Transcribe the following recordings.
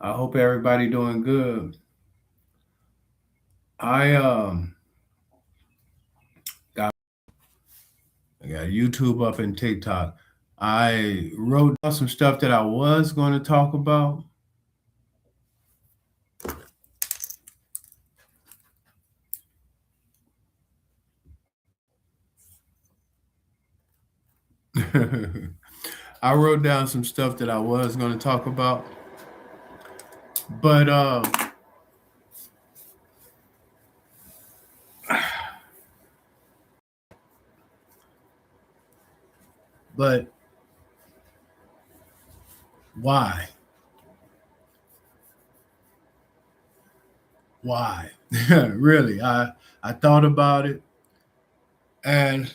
I hope everybody doing good. I got I got YouTube up and TikTok. I wrote down some stuff that I was going to talk about. I wrote down some stuff that I was going to talk about, but but why? Why? Really, I thought about it, and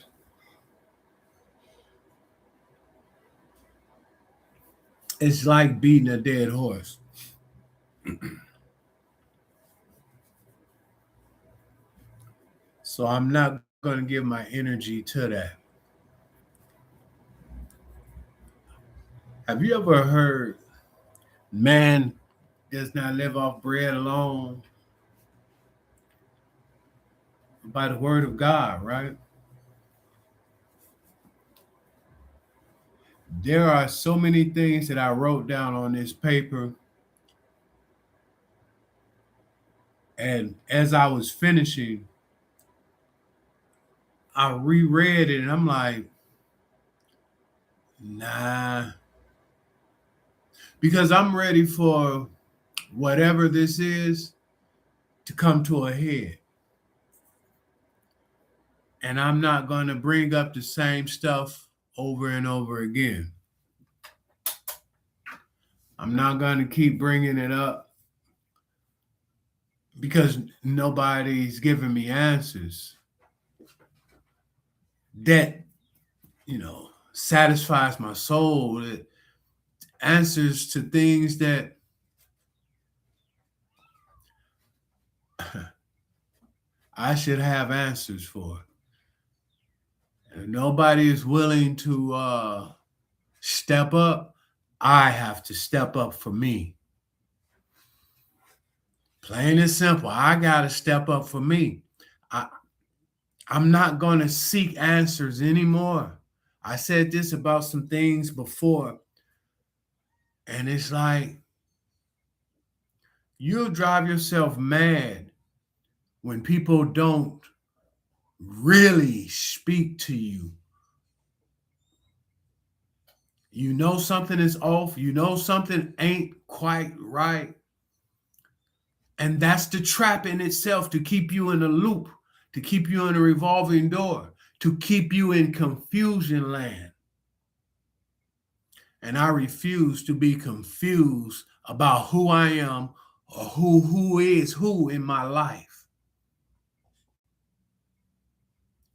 it's like beating a dead horse. So I'm not going to give my energy to that. Have you ever heard man does not live off bread alone, by the word of God, right? There are so many things that I wrote down on this paper, and as I was finishing, I reread it and I'm like, nah, because I'm ready for whatever this is to come to a head. And I'm not going to bring up the same stuff over and over again. I'm not going to keep bringing it up because nobody's giving me answers that, satisfies my soul. It answers to things that I should have answers for. And nobody is willing to step up. I have to step up for me. Plain and simple. I got to step up for me. I, I'm not going to seek answers anymore. I said this about some things before, and it's like you'll drive yourself mad when people don't really speak to you. You know something is off, you know something ain't quite right. And that's the trap in itself, to keep you in a loop, to keep you in a revolving door, to keep you in confusion land. And I refuse to be confused about who I am or who is who in my life.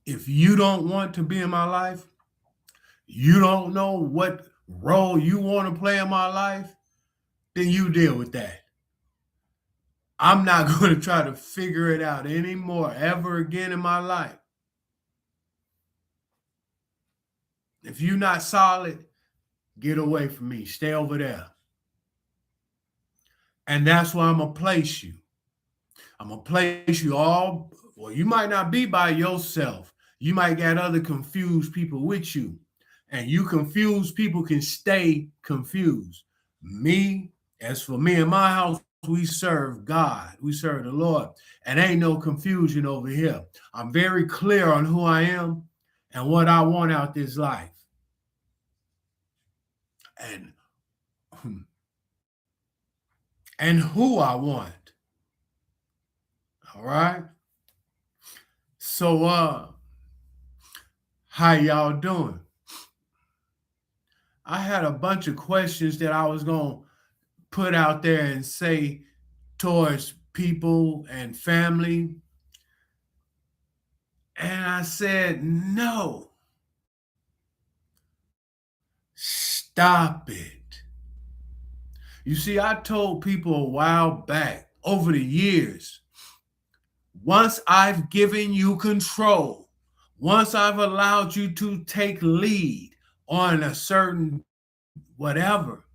If you don't want to be in my life, you don't know what role you want to play in my life, then you deal with that. I'm not going to try to figure it out anymore ever again in my life. If you're not solid, get away from me. Stay over there. And that's where I'm going to place you. I'm going to place you all. Well, you might not be by yourself. You might get other confused people with you. And you confused people can stay confused. As for me and my house, we serve God. We serve the Lord. And ain't no confusion over here. I'm very clear on who I am and what I want out this life. And and who I want. All right. So how y'all doing? I had a bunch of questions that I was gonna put out there and say towards people and family. And I said, no, stop it. You see, I told people a while back, over the years, once I've given you control, once I've allowed you to take lead on a certain whatever,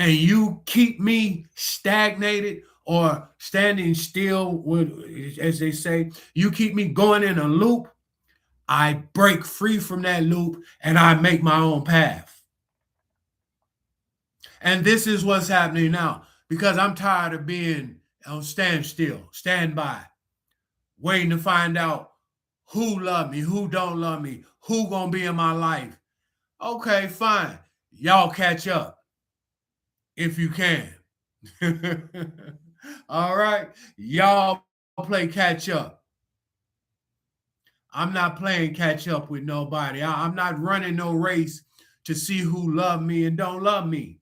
and you keep me stagnated or standing still, with, as they say, you keep me going in a loop, I break free from that loop and I make my own path. And this is what's happening now because I'm tired of being on standstill, stand by, waiting to find out who love me, who don't love me, who gonna be in my life. Okay, fine. Y'all catch up if you can. All right. Y'all play catch up. I'm not playing catch up with nobody. I'm not running no race to see who love me and don't love me.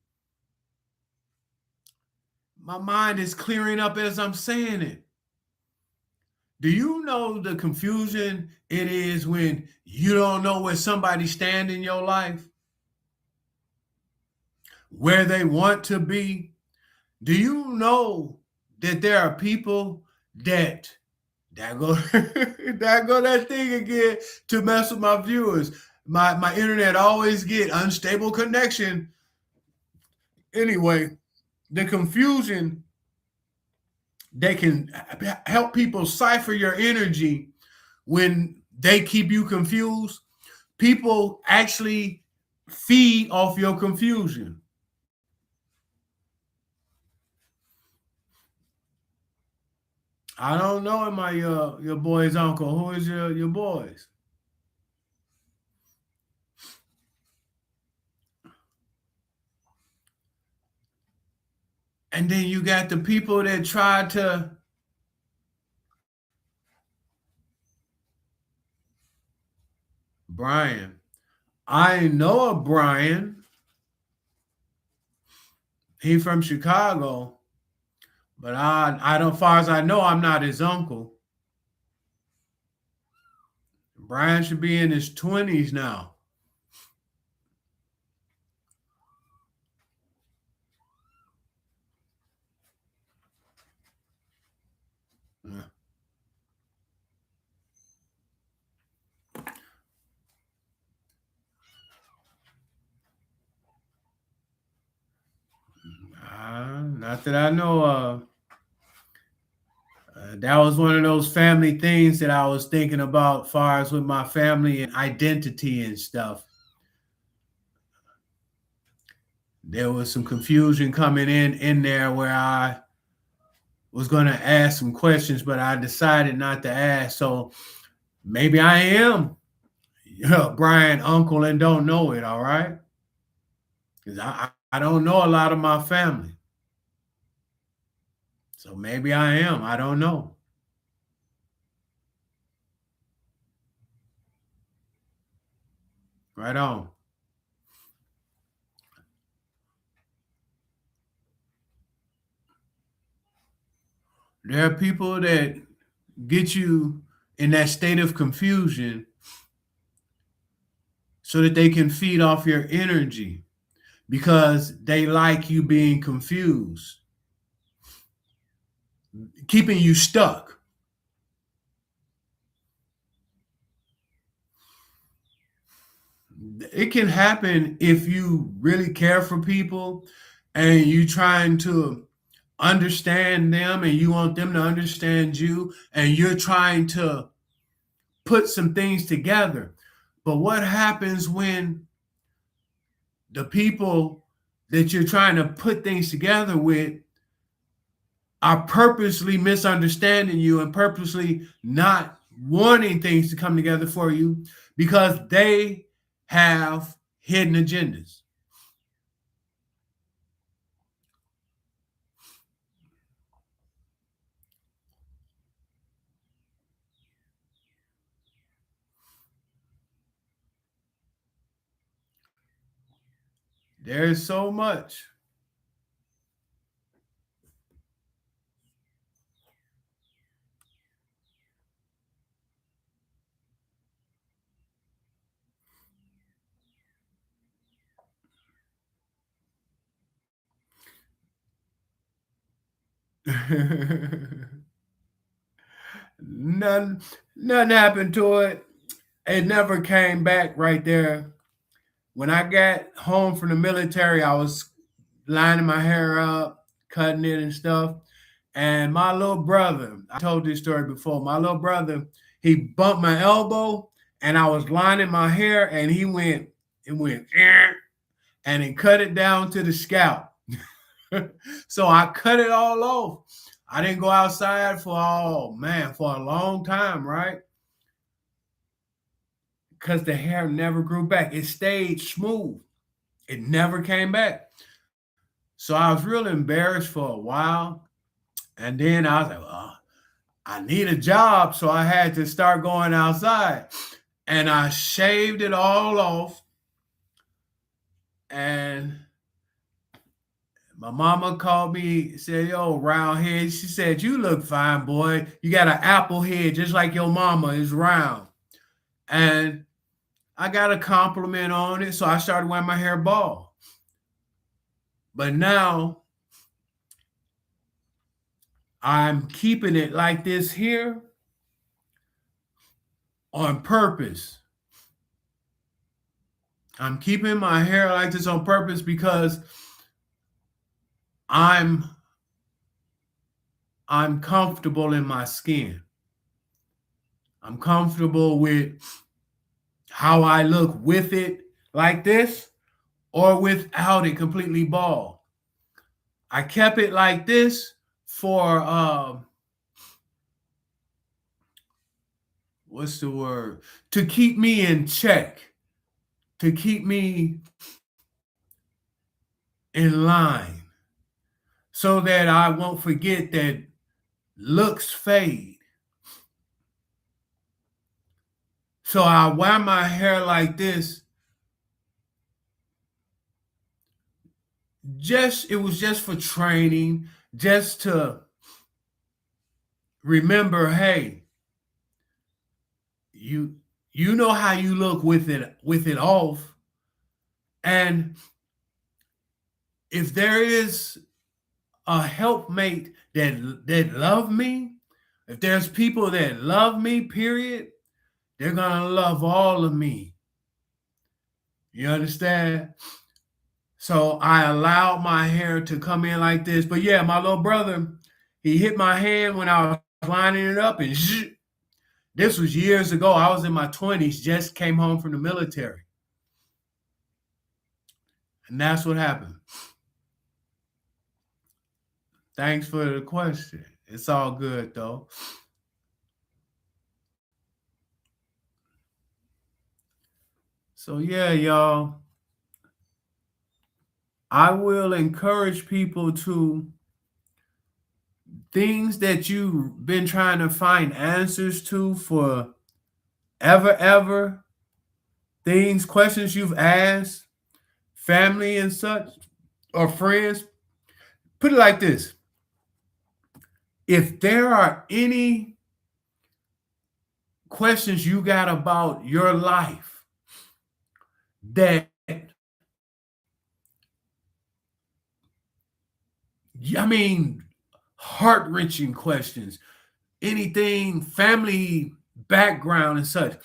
My mind is clearing up as I'm saying it. Do you know the confusion it is when you don't know where somebody stands in your life? Where they want to be? Do you know that there are people that go that thing again to mess with my viewers? My internet always get unstable connection. Anyway, the confusion, they can help people cipher your energy when they keep you confused. People actually feed off your confusion. I don't know, am I your boy's uncle? Who is your boys? And then you got the people that try to Brian. I know a Brian. He from Chicago, but I don't. Far as I know, I'm not his uncle. Brian should be in his 20s now. Not that I know of. That was one of those family things that I was thinking about, far as with my family and identity and stuff. There was some confusion coming in there where I was going to ask some questions, but I decided not to ask. So maybe I am Brian uncle and don't know it. All right, because I don't know a lot of my family. So maybe I am. I don't know. Right on. There are people that get you in that state of confusion so that they can feed off your energy because they like you being confused, keeping you stuck. It can happen if you really care for people and you trying to understand them and you want them to understand you and you're trying to put some things together. But what happens when the people that you're trying to put things together with are purposely misunderstanding you and purposely not wanting things to come together for you because they have hidden agendas? There's so much. Nothing happened to it. It never came back right there. When I got home from the military, I was lining my hair up, cutting it and stuff. And my little brother, I told this story before, my little brother, he bumped my elbow and I was lining my hair and it went, and he cut it down to the scalp. So I cut it all off. I didn't go outside for, oh man, for a long time, right? Because the hair never grew back. It stayed smooth. It never came back. So I was really embarrassed for a while. And then I was like, well, I need a job. So I had to start going outside. And I shaved it all off. And my mama called me, said, yo, round head. She said, you look fine, boy. You got an apple head just like your mama is round. And I got a compliment on it. So I started wearing my hair bald. But now I'm keeping it like this here on purpose. I'm keeping my hair like this on purpose because I'm comfortable in my skin. I'm comfortable with how I look with it like this or without it completely bald. I kept it like this for what's the word? To keep me in check, to keep me in line, so that I won't forget that looks fade. So I wear my hair like this. It was just for training, just to remember, hey, you know how you look with it off. And if there is a helpmate that love me, if there's people that love me, period, they're gonna love all of me. You understand? So I allowed my hair to come in like this. But yeah, my little brother, he hit my hand when I was lining it up, and this was years ago. I was in my 20s, just came home from the military. And that's what happened. Thanks for the question. It's all good, though. So yeah, y'all, I will encourage people to things that you've been trying to find answers to for ever, questions you've asked, family and such, or friends. Put it like this. If there are any questions you got about your life that, I mean, heart-wrenching questions, anything, family background and such.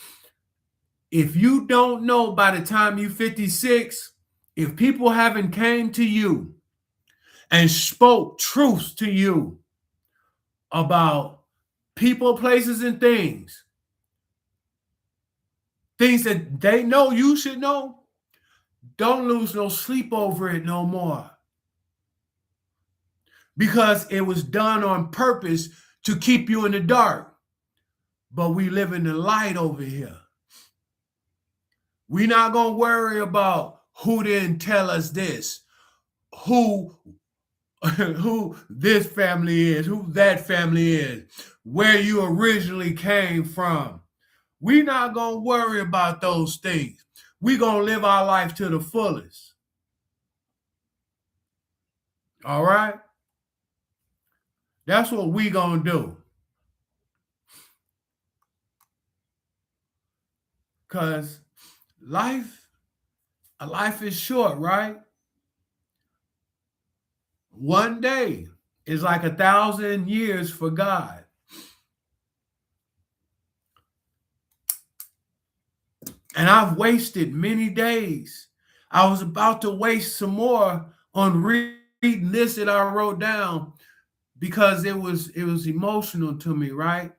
If you don't know by the time you're 56, if people haven't came to you and spoke truths to you about people, places, and things that they know you should know, don't lose no sleep over it no more. Because it was done on purpose to keep you in the dark. But we live in the light over here. We're not going to worry about who didn't tell us this, who this family is, who that family is, where you originally came from. We're not going to worry about those things. We're going to live our life to the fullest. All right? That's what we're going to do. Because life is short, right? One day is like 1,000 years for God. And I've wasted many days. I was about to waste some more on reading this that I wrote down because it was emotional to me, right?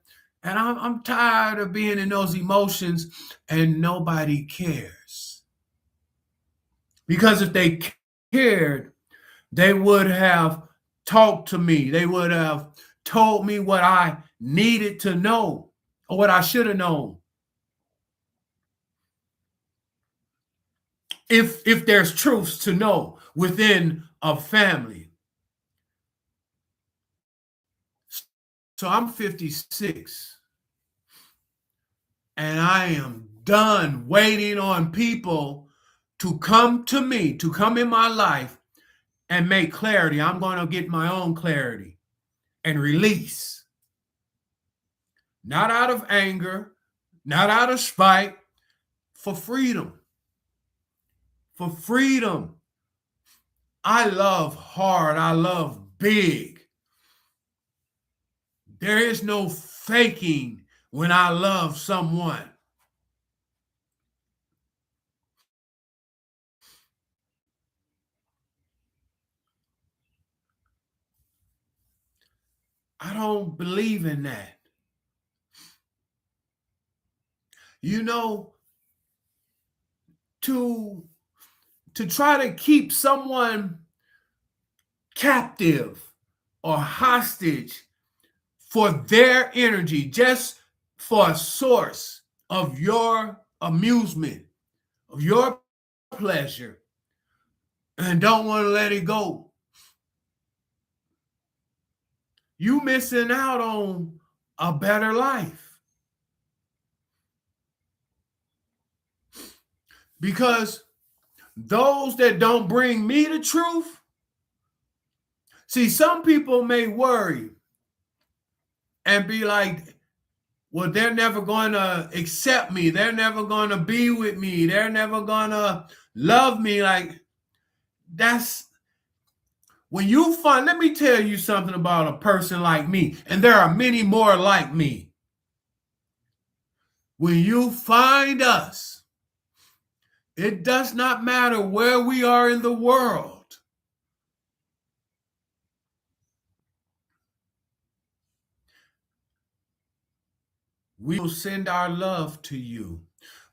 And I'm tired of being in those emotions and nobody cares. Because if they cared, they would have talked to me. They would have told me what I needed to know or what I should have known. If there's truths to know within a family. So I'm 56 and I am done waiting on people to come to me, to come in my life and make clarity. I'm going to get my own clarity and release. Not out of anger, not out of spite, for freedom. For freedom. I love hard. I love big. There is no faking when I love someone. I don't believe in that. You know, to try to keep someone captive or hostage for their energy, just for a source of your amusement, of your pleasure, and don't want to let it go. You missing out on a better life. Because those that don't bring me the truth, see, some people may worry and be like, well, they're never going to accept me. They're never going to be with me. They're never going to love me. Like, that's when you find, let me tell you something about a person like me, and there are many more like me. When you find us, it does not matter where we are in the world. We will send our love to you.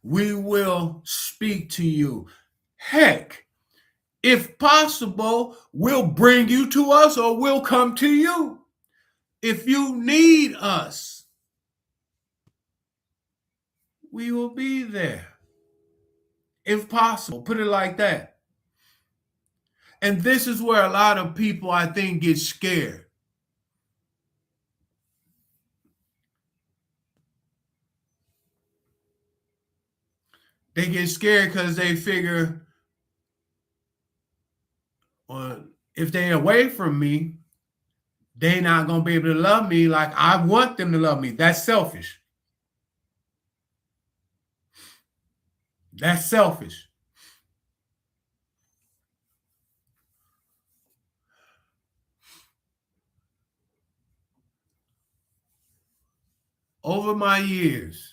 We will speak to you. Heck, if possible, we'll bring you to us or we'll come to you. If you need us, we will be there. If possible, put it like that. And this is where a lot of people, I think, get scared. They get scared because they figure, well, if they're away from me, they're not going to be able to love me like I want them to love me. That's selfish. That's selfish. Over my years,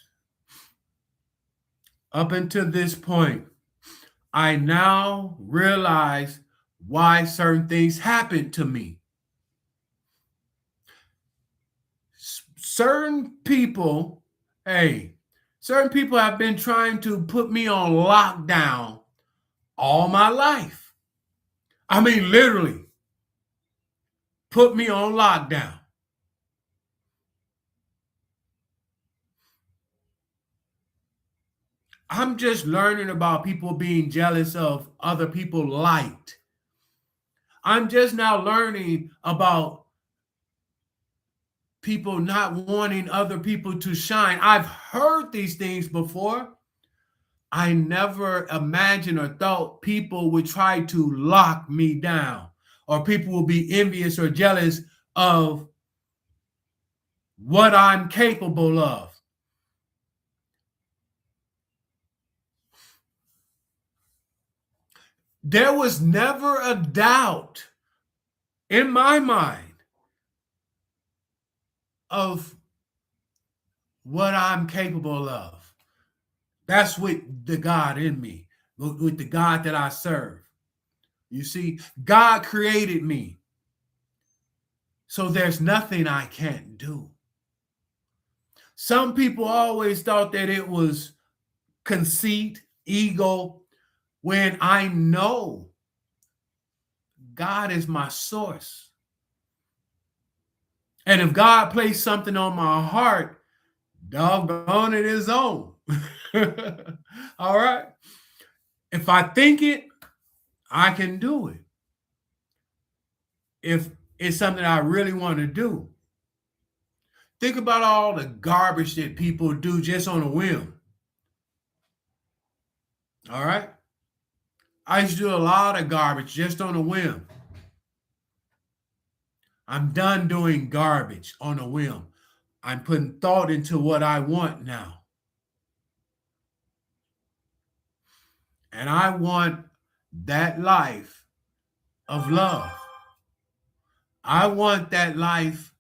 up until this point, I now realize why certain things happen to me. Certain people, certain people have been trying to put me on lockdown all my life. I mean, literally, put me on lockdown. I'm just learning about people being jealous of other people's light. I'm just now learning about people not wanting other people to shine. I've heard these things before. I never imagined or thought people would try to lock me down or people will be envious or jealous of what I'm capable of. There was never a doubt in my mind of what I'm capable of. That's with the God in me, with the God that I serve. You see, God created me. So there's nothing I can't do. Some people always thought that it was conceit, ego, when I know God is my source. And if God placed something on my heart, doggone it is on. All right. If I think it, I can do it. If it's something I really want to do. Think about all the garbage that people do just on a whim. All right. I used to do a lot of garbage just on a whim. I'm done doing garbage on a whim. I'm putting thought into what I want now. And I want that life of love. I want that life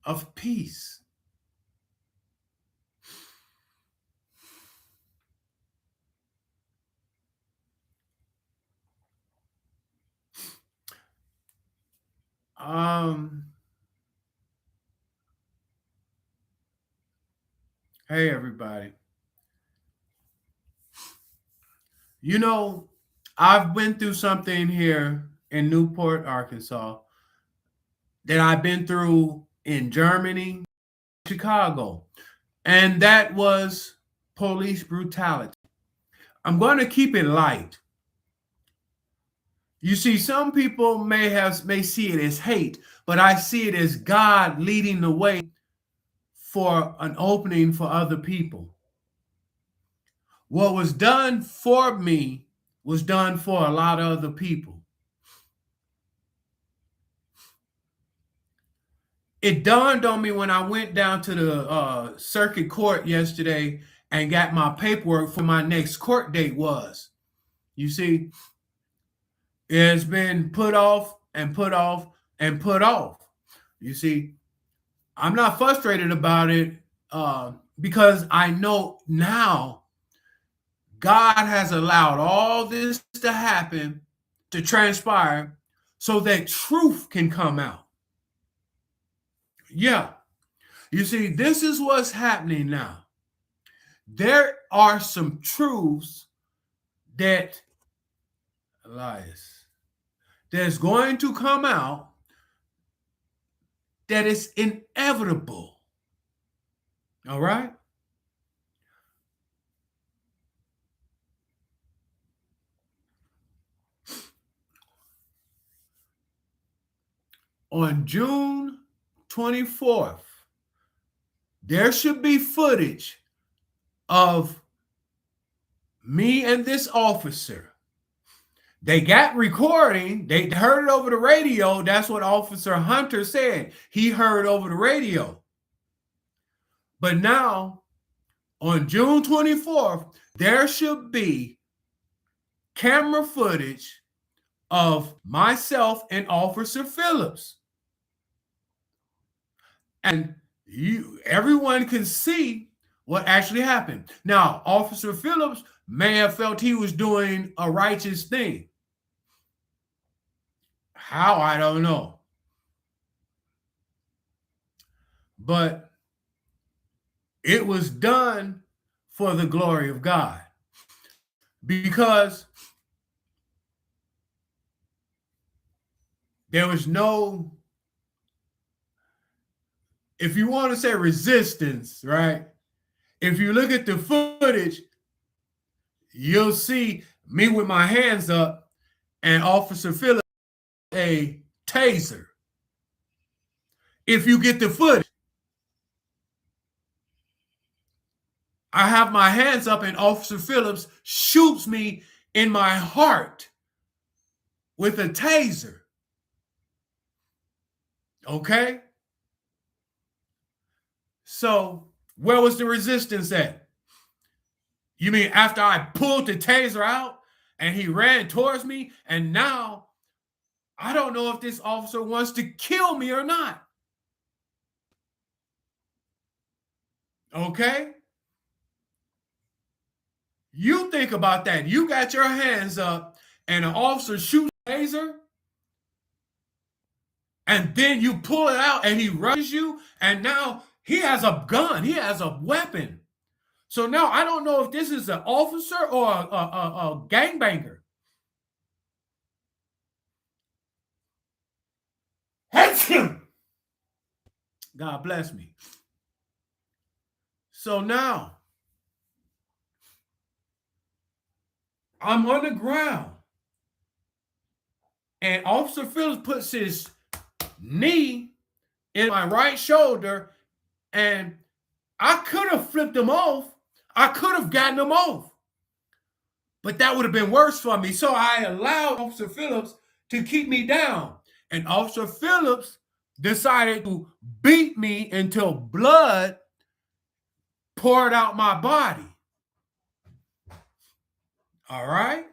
of peace. Hey, everybody. You know, I've been through something here in Newport, Arkansas, that I've been through in Germany, Chicago, and that was police brutality. I'm going to keep it light. You see, some people may see it as hate, but I see it as God leading the way for an opening for other people. What was done for me was done for a lot of other people. It dawned on me when I went down to the circuit court yesterday and got my paperwork for my next court date was. You see, it's been put off and put off and put off. You see, I'm not frustrated about it because I know now God has allowed all this to happen, to transpire, so that truth can come out. Yeah. You see, this is what's happening now. There are some truths that, Elias, that's going to come out that is inevitable. All right? On June 24th, there should be footage of me and this officer. They got recording. They heard it over the radio. That's what Officer Hunter said. He heard over the radio. But now, on June 24th, there should be camera footage of myself and Officer Phillips. And everyone can see what actually happened. Now, Officer Phillips may have felt he was doing a righteous thing. How, I don't know. But it was done for the glory of God. Because there was no, if you want to say resistance, right? If you look at the footage, you'll see me with my hands up and Officer Phillips a taser. If you get the footage, I have my hands up and Officer Phillips shoots me in my heart with a taser. Okay? So where was the resistance at? You mean after I pulled the taser out and he ran towards me, and now I don't know if this officer wants to kill me or not. Okay? You think about that. You got your hands up and an officer shoots a laser, and then you pull it out and he rushes you, and now he has a gun, he has a weapon. So now I don't know if this is an officer or a gangbanger. God bless me. So now I'm on the ground, and Officer Phillips puts his knee in my right shoulder, and I could have flipped him off. I could have gotten him off, but that would have been worse for me. So I allowed Officer Phillips to keep me down, and Officer Phillips decided to beat me until blood poured out my body. All right?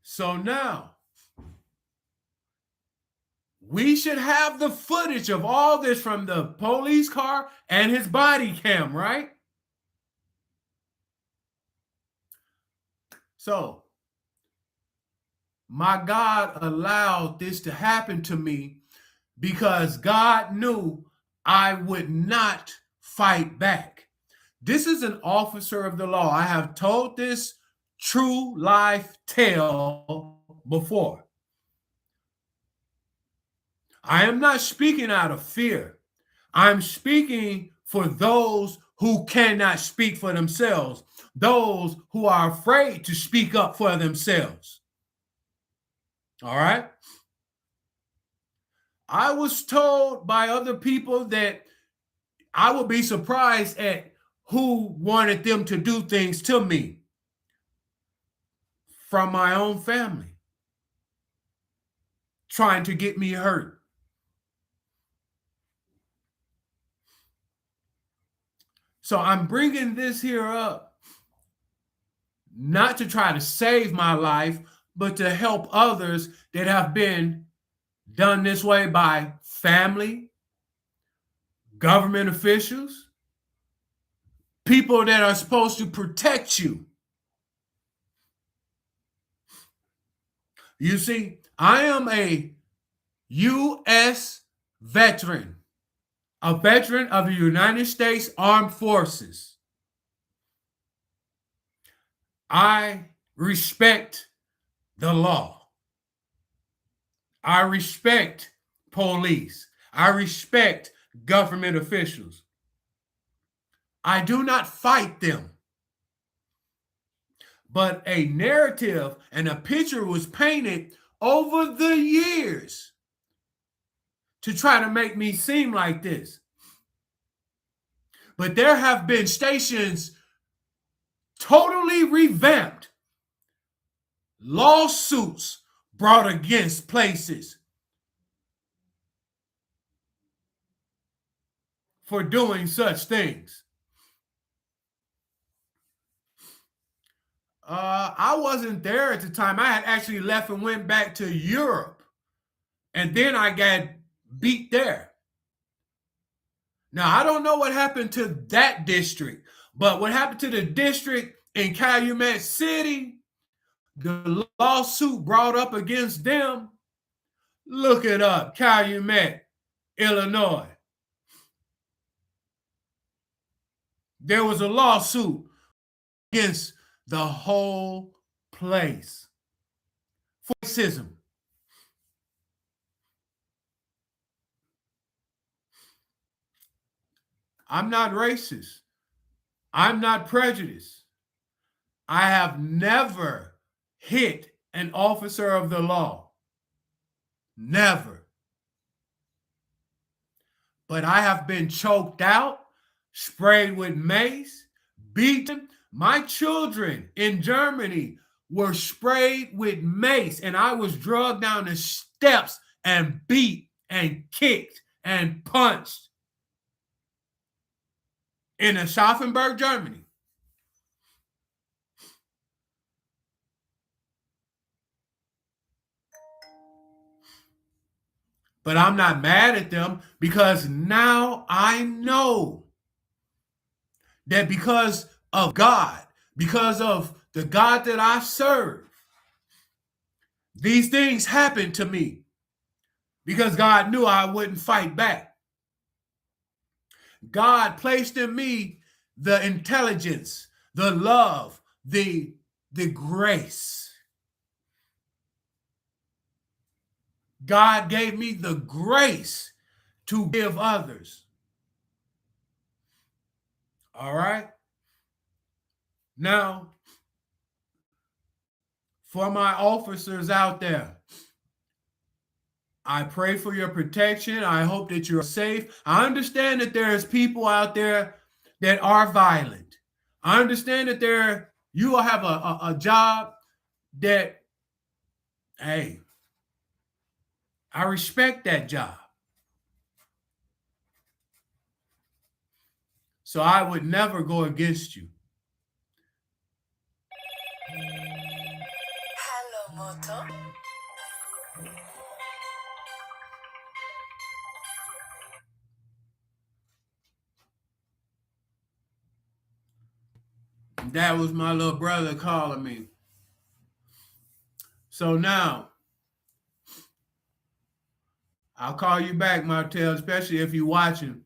So now we should have the footage of all this from the police car and his body cam, right? So my God allowed this to happen to me because God knew I would not fight back. This is an officer of the law. I have told this true life tale before. I am not speaking out of fear. I'm speaking for those who cannot speak for themselves, those who are afraid to speak up for themselves. All right? I was told by other people that I would be surprised at who wanted them to do things to me from my own family, trying to get me hurt. So I'm bringing this here up not to try to save my life, but to help others that have been done this way by family, government officials, people that are supposed to protect you. You see, I am a U.S. veteran, a veteran of the United States Armed Forces. I respect the law. I respect police. I respect government officials. I do not fight them. But a narrative and a picture was painted over the years to try to make me seem like this. But there have been stations totally revamped, lawsuits brought against places for doing such things. I wasn't there at the time. I had actually left and went back to Europe, and then I got beat there. Now, I don't know what happened to that district, but what happened to the district in Calumet City, the lawsuit brought up against them, look it up, Calumet, Illinois. There was a lawsuit against the whole place for racism. I'm not racist. I'm not prejudiced. I have never hit an officer of the law. Never. But I have been choked out, sprayed with mace, beaten. My children in Germany were sprayed with mace, and I was dragged down the steps and beat and kicked and punched in Aschaffenburg, Germany. But I'm not mad at them because now I know that because of God, because of the God that I serve, these things happened to me because God knew I wouldn't fight back. God placed in me the intelligence, the love, the grace. God gave me the grace to give others. All right? Now, for my officers out there, I pray for your protection. I hope that you're safe. I understand that there's people out there that are violent. I understand that you will have a job that, hey, I respect that job. So I would never go against you. Hello, Moto. That was my little brother calling me. So now, I'll call you back, Martell, especially if you're watching.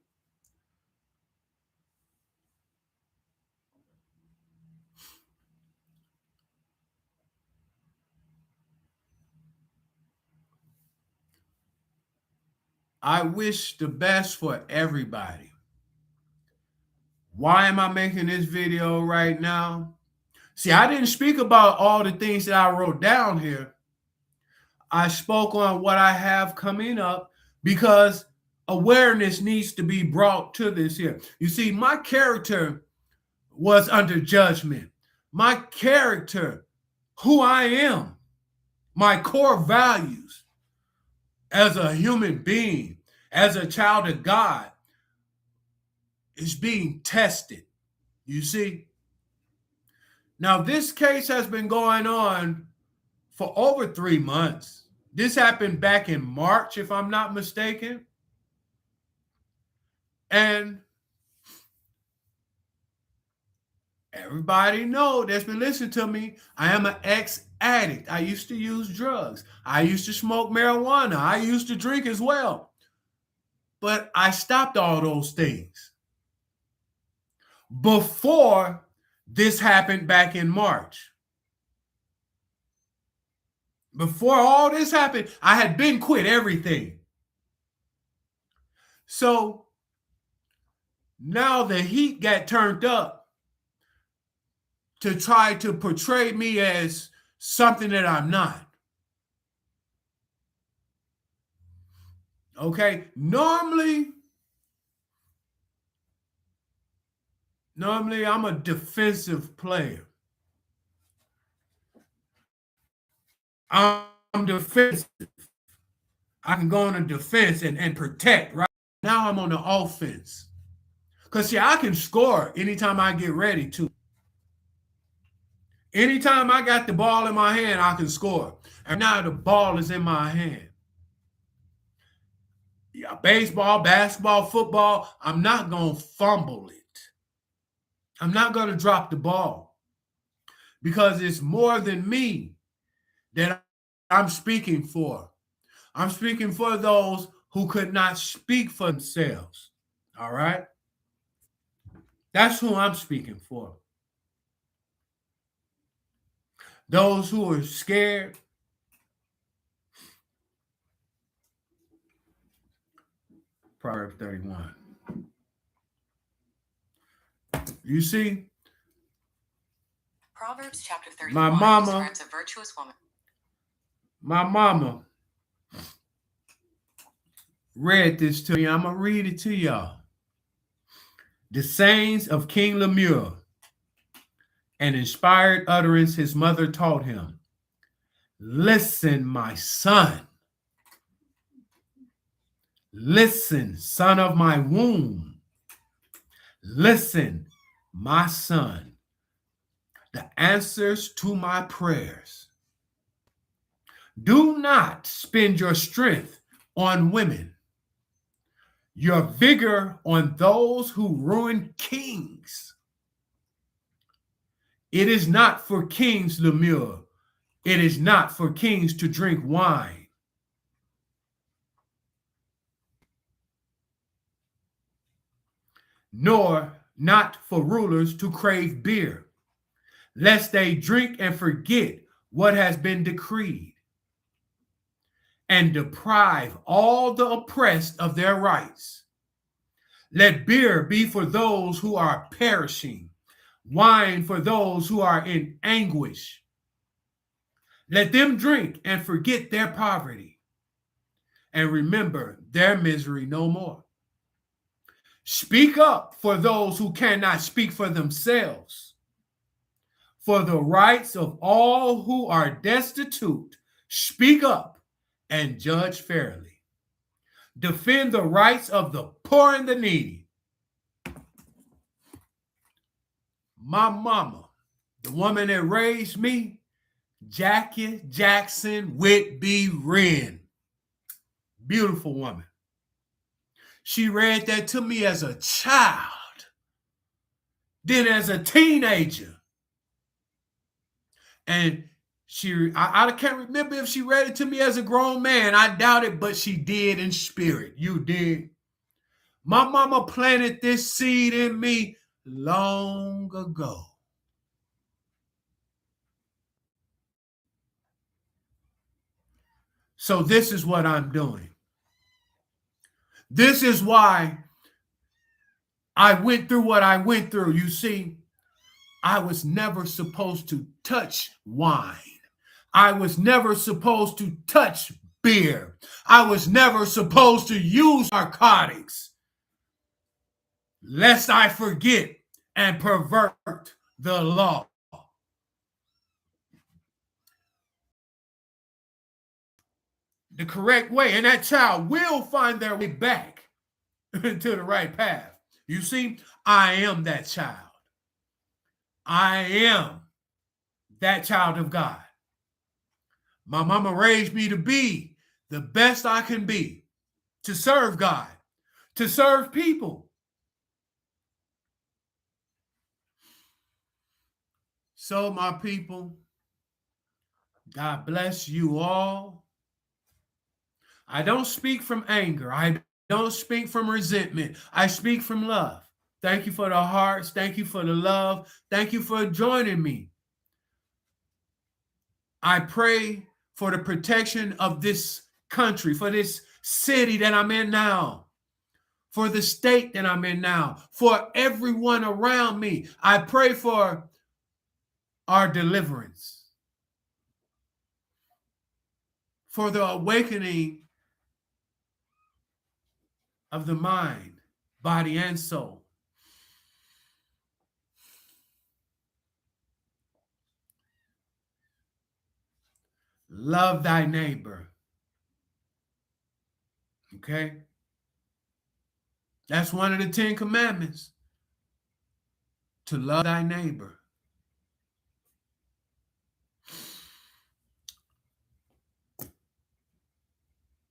I wish the best for everybody. Why am I making this video right now? See, I didn't speak about all the things that I wrote down here. I spoke on what I have coming up because awareness needs to be brought to this here. You see, my character was under judgment. My character, who I am, my core values as a human being, as a child of God, is being tested. You see? Now, this case has been going on for over 3 months. This happened back in March, if I'm not mistaken. And everybody know that's been listening to me, I am an ex-addict. I used to use drugs. I used to smoke marijuana. I used to drink as well. But I stopped all those things before this happened back in March. Before all this happened, I had been quit everything. So now the heat got turned up to try to portray me as something that I'm not. Okay, normally I'm a defensive player. I'm defensive. I can go on a defense and protect, right? Now I'm on the offense. Because, see, I can score anytime I get ready to. Anytime I got the ball in my hand, I can score. And now the ball is in my hand. Yeah, baseball, basketball, football, I'm not going to fumble it. I'm not going to drop the ball because it's more than me that I'm speaking for. I'm speaking for those who could not speak for themselves. All right? That's who I'm speaking for. Those who are scared. Proverbs 31. You see? Proverbs chapter 31 my mama describes a virtuous woman. My mama read this to me. I'm going to read it to y'all. The sayings of King Lemuel, an inspired utterance his mother taught him. Listen, my son. Listen, son of my womb. Listen, my son. The answers to my prayers. Do not spend your strength on women, your vigor on those who ruin kings. It is not for kings, Lemuel. It is not for kings to drink wine. Nor not for rulers to crave beer, lest they drink and forget what has been decreed, and deprive all the oppressed of their rights. Let beer be for those who are perishing, wine for those who are in anguish. Let them drink and forget their poverty, and remember their misery no more. Speak up for those who cannot speak for themselves, for the rights of all who are destitute. Speak up and judge fairly. Defend the rights of the poor and the needy. My mama, the woman that raised me, Jackie Jackson Whitby Wren. Beautiful woman. She read that to me as a child, then as a teenager. And I can't remember if she read it to me as a grown man. I doubt it, but she did in spirit. You did. My mama planted this seed in me long ago. So this is what I'm doing. This is why I went through what I went through. You see, I was never supposed to touch wine. I was never supposed to touch beer. I was never supposed to use narcotics, lest I forget and pervert the law. The correct way, and that child will find their way back to the right path. You see, I am that child. I am that child of God. My mama raised me to be the best I can be, to serve God, to serve people. So, my people, God bless you all. I don't speak from anger. I don't speak from resentment. I speak from love. Thank you for the hearts. Thank you for the love. Thank you for joining me. I pray for the protection of this country, for this city that I'm in now, for the state that I'm in now, for everyone around me. I pray for our deliverance, for the awakening of the mind, body, and soul. Love thy neighbor. Okay? That's one of the 10 commandments. To love thy neighbor.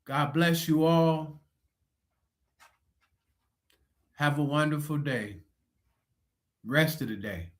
God bless you all. Have a wonderful day. Rest of the day.